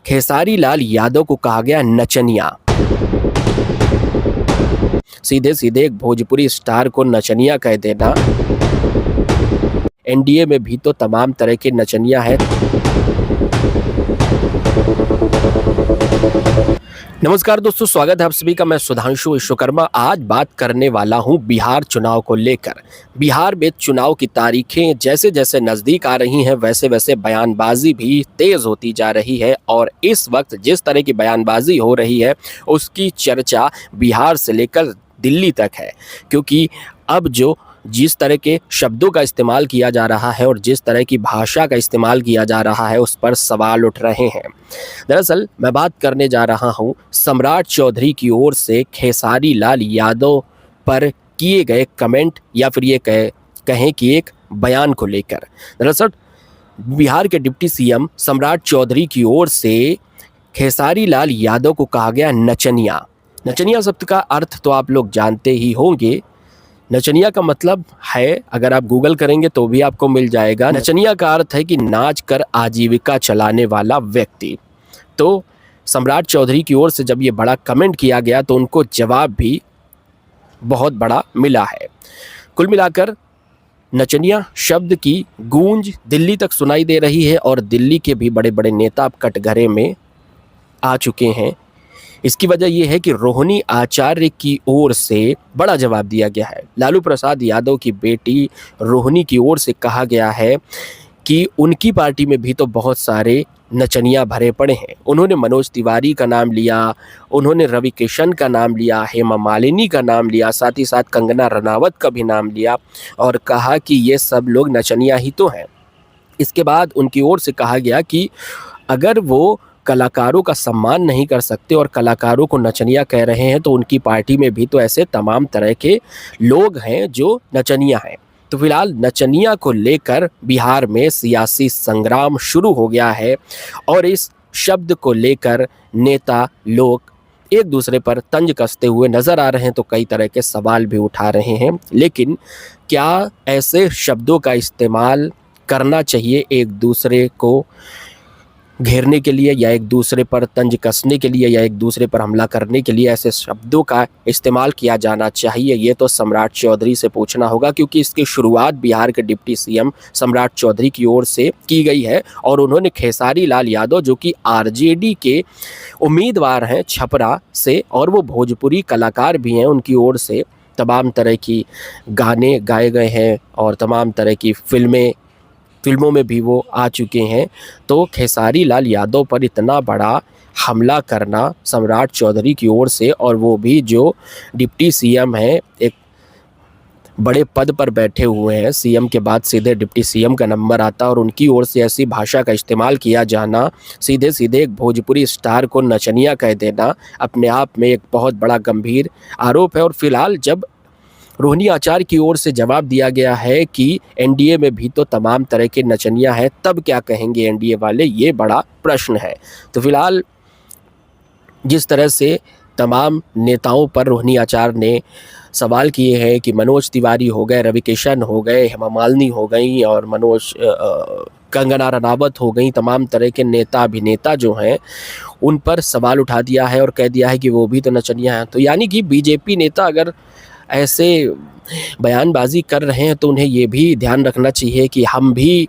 खेसारी लाल यादव को कहा गया नचनिया। सीधे सीधे एक भोजपुरी स्टार को नचनिया कह देना। एनडीए में भी तो तमाम तरह के नचनिया है। नमस्कार दोस्तों, स्वागत है आप सभी का। मैं सुधांशु विश्वकर्मा। आज बात करने वाला हूं बिहार चुनाव को लेकर। बिहार में चुनाव की तारीखें जैसे जैसे नज़दीक आ रही हैं वैसे वैसे बयानबाजी भी तेज़ होती जा रही है और इस वक्त जिस तरह की बयानबाजी हो रही है उसकी चर्चा बिहार से लेकर दिल्ली तक है, क्योंकि अब जिस तरह के शब्दों का इस्तेमाल किया जा रहा है और जिस तरह की भाषा का इस्तेमाल किया जा रहा है उस पर सवाल उठ रहे हैं। दरअसल मैं बात करने जा रहा हूं सम्राट चौधरी की ओर से खेसारी लाल यादव पर किए गए कमेंट या फिर ये कहें कि एक बयान को लेकर। दरअसल बिहार के डिप्टी सीएम सम्राट चौधरी की ओर से खेसारी लाल यादव को कहा गया नचनिया। नचनिया शब्द का अर्थ तो आप लोग जानते ही होंगे। नचनिया का मतलब है, अगर आप गूगल करेंगे तो भी आपको मिल जाएगा। नचनिया का अर्थ है कि नाच कर आजीविका चलाने वाला व्यक्ति। तो सम्राट चौधरी की ओर से जब ये बड़ा कमेंट किया गया तो उनको जवाब भी बहुत बड़ा मिला है। कुल मिलाकर नचनिया शब्द की गूंज दिल्ली तक सुनाई दे रही है और दिल्ली के भी बड़े बड़े नेता अब कटघरे में आ चुके हैं। इसकी वजह यह है कि रोहिणी आचार्य की ओर से बड़ा जवाब दिया गया है। लालू प्रसाद यादव की बेटी रोहिणी की ओर से कहा गया है कि उनकी पार्टी में भी तो बहुत सारे नचनिया भरे पड़े हैं। उन्होंने मनोज तिवारी का नाम लिया, उन्होंने रवि किशन का नाम लिया, हेमा मालिनी का नाम लिया, साथ ही साथ कंगना रनावत का भी नाम लिया और कहा कि ये सब लोग नचनिया ही तो हैं। इसके बाद उनकी ओर से कहा गया कि अगर वो कलाकारों का सम्मान नहीं कर सकते और कलाकारों को नचनिया कह रहे हैं तो उनकी पार्टी में भी तो ऐसे तमाम तरह के लोग हैं जो नचनिया हैं। तो फिलहाल नचनिया को लेकर बिहार में सियासी संग्राम शुरू हो गया है और इस शब्द को लेकर नेता लोग एक दूसरे पर तंज कसते हुए नजर आ रहे हैं, तो कई तरह के सवाल भी उठा रहे हैं। लेकिन क्या ऐसे शब्दों का इस्तेमाल करना चाहिए एक दूसरे को घेरने के लिए या एक दूसरे पर तंज कसने के लिए या एक दूसरे पर हमला करने के लिए ऐसे शब्दों का इस्तेमाल किया जाना चाहिए? ये तो सम्राट चौधरी से पूछना होगा, क्योंकि इसकी शुरुआत बिहार के डिप्टी सीएम सम्राट चौधरी की ओर से की गई है और उन्होंने खेसारी लाल यादव जो कि आरजेडी के उम्मीदवार हैं छपरा से और वो भोजपुरी कलाकार भी हैं, उनकी ओर से तमाम तरह की गाने गाए गए हैं और तमाम तरह की फिल्मों में भी वो आ चुके हैं। तो खेसारी लाल यादव पर इतना बड़ा हमला करना सम्राट चौधरी की ओर से, और वो भी जो डिप्टी सीएम हैं, एक बड़े पद पर बैठे हुए हैं, सीएम के बाद सीधे डिप्टी सीएम का नंबर आता और उनकी ओर से ऐसी भाषा का इस्तेमाल किया जाना, सीधे सीधे एक भोजपुरी स्टार को नचनिया कह देना, अपने आप में एक बहुत बड़ा गंभीर आरोप है। और फिलहाल जब रोहिणी आचार्य की ओर से जवाब दिया गया है कि एनडीए में भी तो तमाम तरह के नचनिया हैं, तब क्या कहेंगे एनडीए वाले, ये बड़ा प्रश्न है। तो फिलहाल जिस तरह से तमाम नेताओं पर रोहिणी आचार्य ने सवाल किए हैं कि मनोज तिवारी हो गए, रवि किशन हो गए, हेमा मालिनी हो गई और कंगना रनावत हो गई, तमाम तरह के नेता अभिनेता जो हैं उन पर सवाल उठा दिया है और कह दिया है कि वो भी तो नचनिया हैं। तो यानी कि बीजेपी नेता अगर ऐसे बयानबाजी कर रहे हैं तो उन्हें ये भी ध्यान रखना चाहिए कि हम भी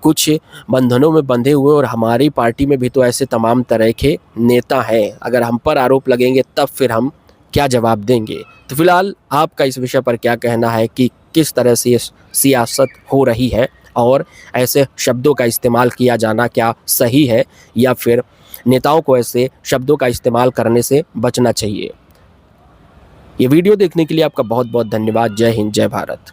कुछ बंधनों में बंधे हुए और हमारी पार्टी में भी तो ऐसे तमाम तरह के नेता हैं। अगर हम पर आरोप लगेंगे तब फिर हम क्या जवाब देंगे? तो फिलहाल आपका इस विषय पर क्या कहना है कि किस तरह से सियासत हो रही है और ऐसे शब्दों का इस्तेमाल किया जाना क्या सही है या फिर नेताओं को ऐसे शब्दों का इस्तेमाल करने से बचना चाहिए? ये वीडियो देखने के लिए आपका बहुत बहुत धन्यवाद। जय हिंद, जय भारत।